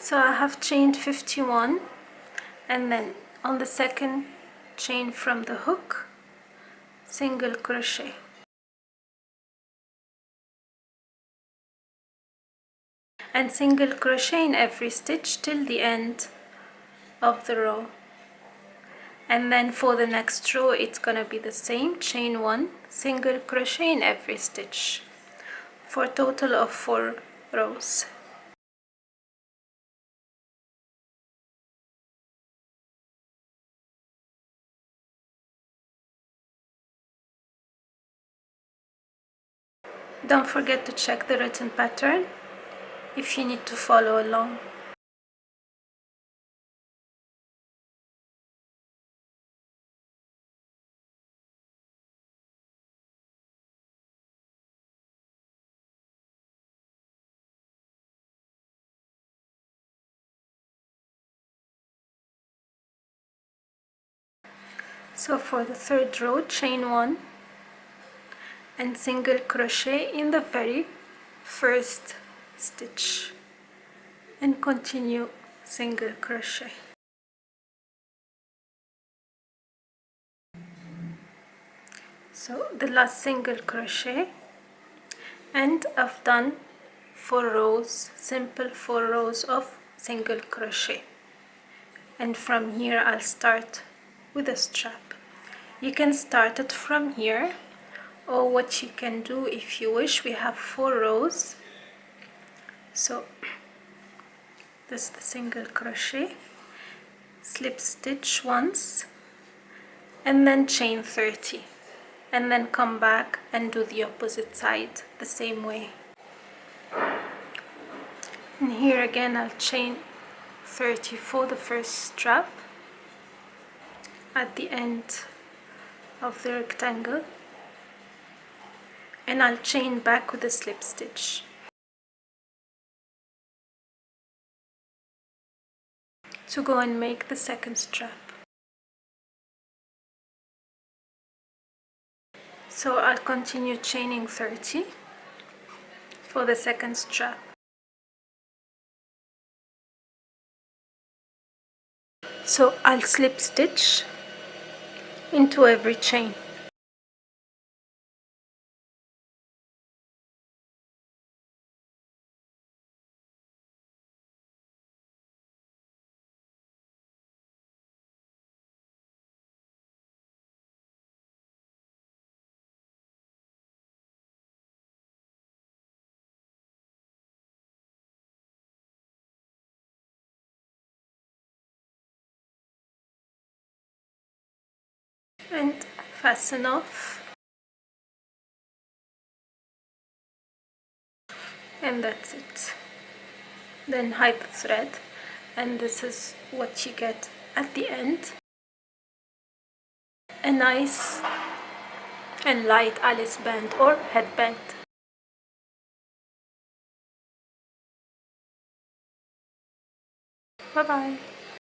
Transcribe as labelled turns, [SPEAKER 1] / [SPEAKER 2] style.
[SPEAKER 1] So I have chained 51, and then on the second chain from the hook, single crochet. And single crochet in every stitch till the end of the row. And then for the next row it's gonna be the same, chain 1, single crochet in every stitch, for a total of 4 rows. Don't forget to check the written pattern if you need to follow along. So for the third row, chain 1 and single crochet in the very first stitch, and continue single crochet. So the last single crochet, and I've done 4 rows, simple 4 rows of single crochet, and from here I'll start with a strap. You can start it from here, or what you can do if you wish, we have 4 rows, so this is the single crochet, slip stitch once and then chain 30, and then come back and do the opposite side the same way. And here again I'll chain 30 for the first strap at the end of the rectangle, and I'll chain back with a slip stitch. To go and make the second strap. So I'll continue chaining 30 for the second strap. So I'll slip stitch into every chain. And fasten off, and that's it. Then hide the thread, and this is what you get at the end. A nice and light Alice band or headband. Bye bye.